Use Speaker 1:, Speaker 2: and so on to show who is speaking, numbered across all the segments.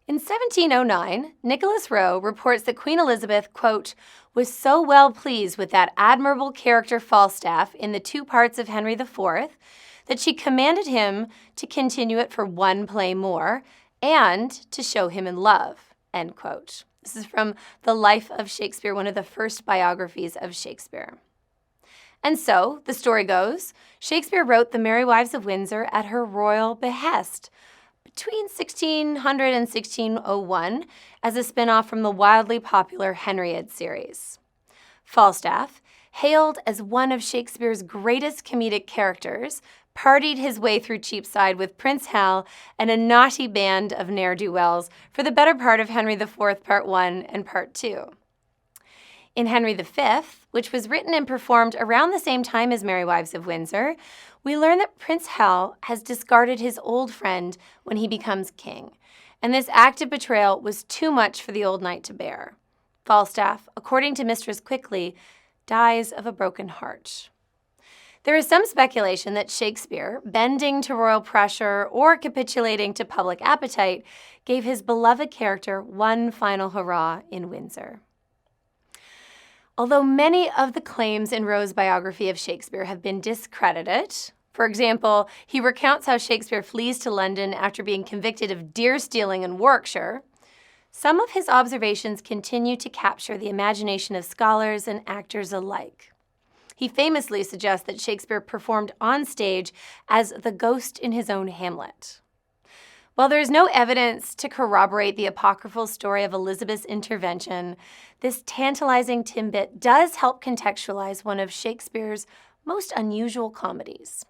Speaker 1: In 1709, Nicholas Rowe reports that Queen Elizabeth, quote, was so well pleased with that admirable character Falstaff in the two parts of Henry IV that she commanded him to continue it for one play more and to show him in love, end quote. This is from The Life of Shakespeare, one of the first biographies of Shakespeare. And so, the story goes, Shakespeare wrote The Merry Wives of Windsor at her royal behest between 1600 and 1601 as a spin-off from the wildly popular Henriade series. Falstaff, hailed as one of Shakespeare's greatest comedic characters, partied his way through Cheapside with Prince Hal and a naughty band of ne'er-do-wells for the better part of Henry IV Part I and Part II. In Henry V, which was written and performed around the same time as Merry Wives of Windsor, we learn that Prince Hal has discarded his old friend when he becomes king, and this act of betrayal was too much for the old knight to bear. Falstaff, according to Mistress Quickly, dies of a broken heart. There is some speculation that Shakespeare, bending to royal pressure or capitulating to public appetite, gave his beloved character one final hurrah in Windsor. Although many of the claims in Rowe's biography of Shakespeare have been discredited, for example, he recounts how Shakespeare flees to London after being convicted of deer stealing in Warwickshire, some of his observations continue to capture the imagination of scholars and actors alike. He famously suggests that Shakespeare performed on stage as the ghost in his own Hamlet. While there is no evidence to corroborate the apocryphal story of Elizabeth's intervention, this tantalizing tidbit does help contextualize one of Shakespeare's most unusual comedies.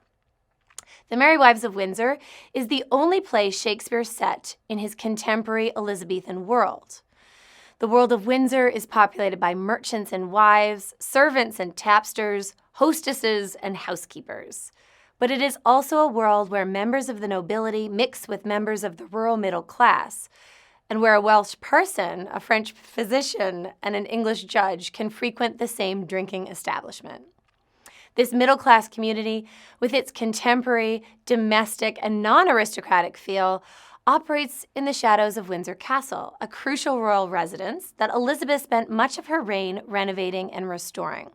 Speaker 1: The Merry Wives of Windsor is the only play Shakespeare set in his contemporary Elizabethan world. The world of Windsor is populated by merchants and wives, servants and tapsters, hostesses and housekeepers. But it is also a world where members of the nobility mix with members of the rural middle class, and where a Welsh parson, a French physician, and an English judge can frequent the same drinking establishment. This middle-class community, with its contemporary, domestic, and non-aristocratic feel, operates in the shadows of Windsor Castle, a crucial royal residence that Elizabeth spent much of her reign renovating and restoring.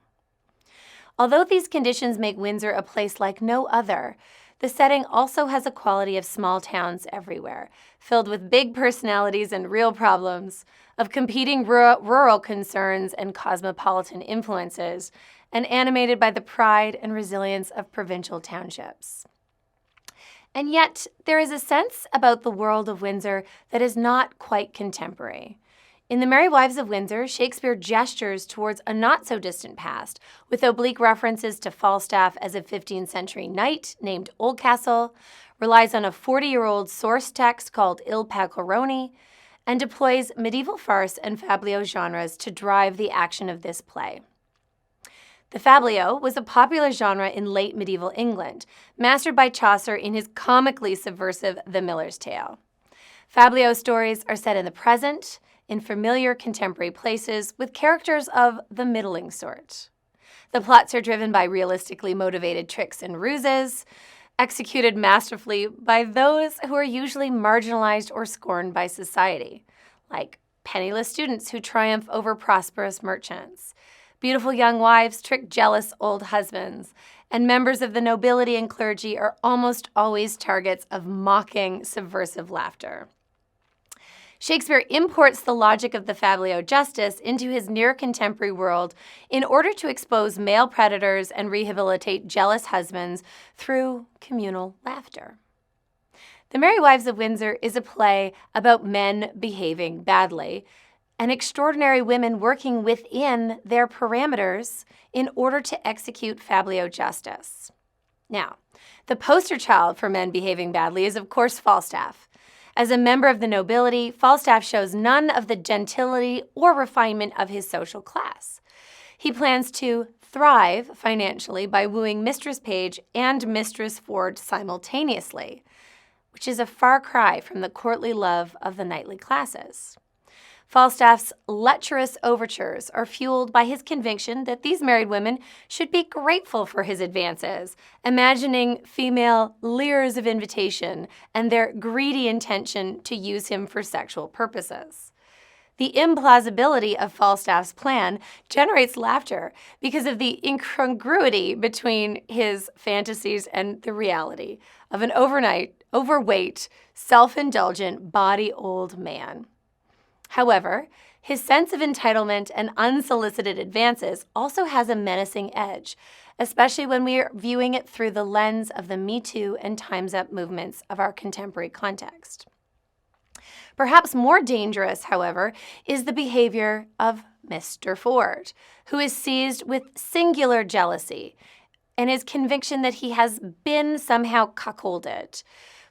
Speaker 1: Although these conditions make Windsor a place like no other, the setting also has a quality of small towns everywhere, filled with big personalities and real problems, of competing rural concerns and cosmopolitan influences, and animated by the pride and resilience of provincial townships. And yet, there is a sense about the world of Windsor that is not quite contemporary. In The Merry Wives of Windsor, Shakespeare gestures towards a not-so-distant past, with oblique references to Falstaff as a 15th century knight named Oldcastle, relies on a 40-year-old source text called Il Pacchiarone, and deploys medieval farce and fabliau genres to drive the action of this play. The fabliau was a popular genre in late medieval England, mastered by Chaucer in his comically subversive The Miller's Tale. Fabliau stories are set in the present, in familiar contemporary places with characters of the middling sort. The plots are driven by realistically motivated tricks and ruses, executed masterfully by those who are usually marginalized or scorned by society, like penniless students who triumph over prosperous merchants. Beautiful young wives trick jealous old husbands, and members of the nobility and clergy are almost always targets of mocking, subversive laughter. Shakespeare imports the logic of the fabliau justice into his near-contemporary world in order to expose male predators and rehabilitate jealous husbands through communal laughter. The Merry Wives of Windsor is a play about men behaving badly and extraordinary women working within their parameters in order to execute fabliau justice. Now, the poster child for men behaving badly is, of course, Falstaff. As a member of the nobility, Falstaff shows none of the gentility or refinement of his social class. He plans to thrive financially by wooing Mistress Page and Mistress Ford simultaneously, which is a far cry from the courtly love of the knightly classes. Falstaff's lecherous overtures are fueled by his conviction that these married women should be grateful for his advances, imagining female leers of invitation and their greedy intention to use him for sexual purposes. The implausibility of Falstaff's plan generates laughter because of the incongruity between his fantasies and the reality of an overweight, self-indulgent, body-old man. However, his sense of entitlement and unsolicited advances also has a menacing edge, especially when we are viewing it through the lens of the Me Too and Time's Up movements of our contemporary context. Perhaps more dangerous, however, is the behavior of Mr. Ford, who is seized with singular jealousy and his conviction that he has been somehow cuckolded.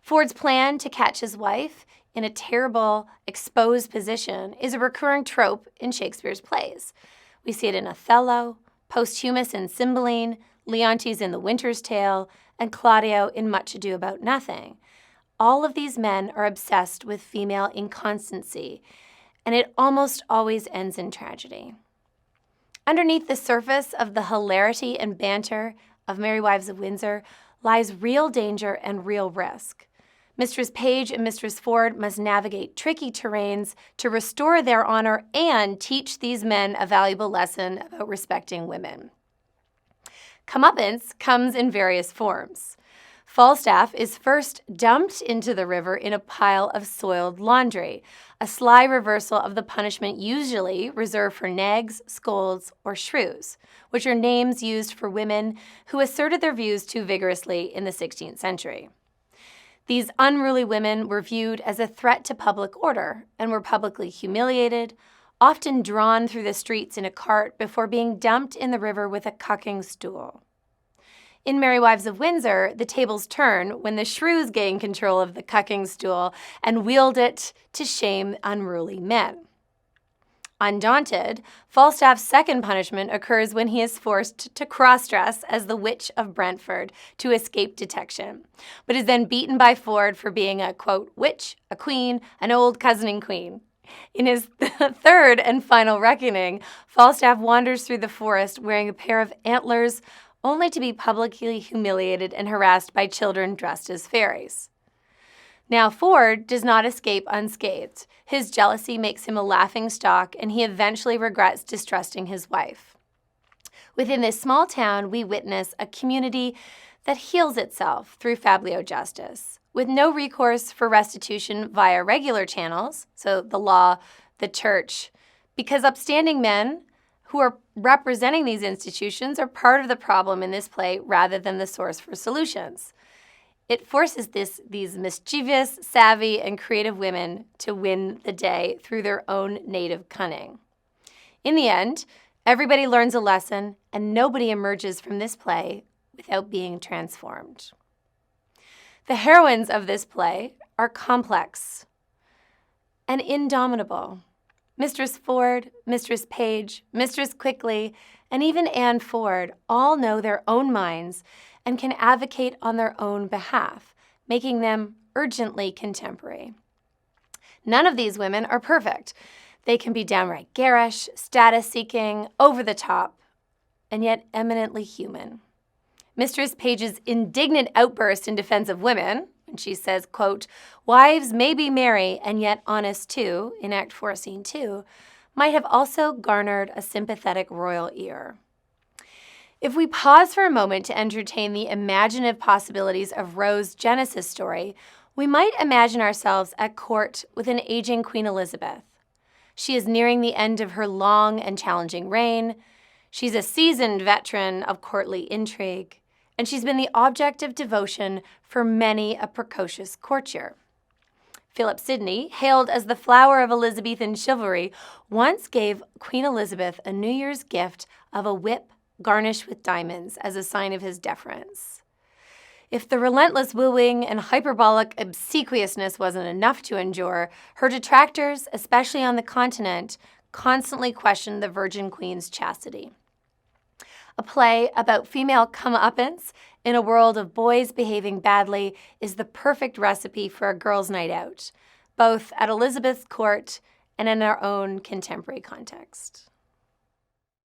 Speaker 1: Ford's plan to catch his wife in a terrible, exposed position is a recurring trope in Shakespeare's plays. We see it in Othello, Posthumus in Cymbeline, Leontes in The Winter's Tale, and Claudio in Much Ado About Nothing. All of these men are obsessed with female inconstancy, and it almost always ends in tragedy. Underneath the surface of the hilarity and banter of Merry Wives of Windsor lies real danger and real risk. Mistress Page and Mistress Ford must navigate tricky terrains to restore their honor and teach these men a valuable lesson about respecting women. Comeuppance comes in various forms. Falstaff is first dumped into the river in a pile of soiled laundry, a sly reversal of the punishment usually reserved for nags, scolds, or shrews, which are names used for women who asserted their views too vigorously in the 16th century. These unruly women were viewed as a threat to public order and were publicly humiliated, often drawn through the streets in a cart before being dumped in the river with a cucking stool. In Merry Wives of Windsor, the tables turn when the shrews gain control of the cucking stool and wield it to shame unruly men. Undaunted, Falstaff's second punishment occurs when he is forced to cross-dress as the Witch of Brentford to escape detection, but is then beaten by Ford for being a, quote, witch, a queen, an old cousining queen. In his third and final reckoning, Falstaff wanders through the forest wearing a pair of antlers, only to be publicly humiliated and harassed by children dressed as fairies. Now, Ford does not escape unscathed. His jealousy makes him a laughingstock, and he eventually regrets distrusting his wife. Within this small town, we witness a community that heals itself through fablio justice, with no recourse for restitution via regular channels, so the law, the church, because upstanding men who are representing these institutions are part of the problem in this play rather than the source for solutions. It forces these mischievous, savvy, and creative women to win the day through their own native cunning. In the end, everybody learns a lesson, and nobody emerges from this play without being transformed. The heroines of this play are complex and indomitable. Mistress Ford, Mistress Page, Mistress Quickly, and even Anne Ford all know their own minds and can advocate on their own behalf, making them urgently contemporary. None of these women are perfect. They can be downright garish, status-seeking, over-the-top, and yet eminently human. Mistress Page's indignant outburst in defense of women, when she says, quote, wives may be merry and yet honest too, in Act 4, Scene 2, might have also garnered a sympathetic royal ear. If we pause for a moment to entertain the imaginative possibilities of Rowe's Genesis story, we might imagine ourselves at court with an aging Queen Elizabeth. She is nearing the end of her long and challenging reign. She's a seasoned veteran of courtly intrigue, and she's been the object of devotion for many a precocious courtier. Philip Sidney, hailed as the flower of Elizabethan chivalry, once gave Queen Elizabeth a New Year's gift of a whip garnished with diamonds as a sign of his deference. If the relentless wooing and hyperbolic obsequiousness wasn't enough to endure, her detractors, especially on the continent, constantly questioned the Virgin Queen's chastity. A play about female comeuppance in a world of boys behaving badly is the perfect recipe for a girls' night out, both at Elizabeth's court and in our own contemporary context.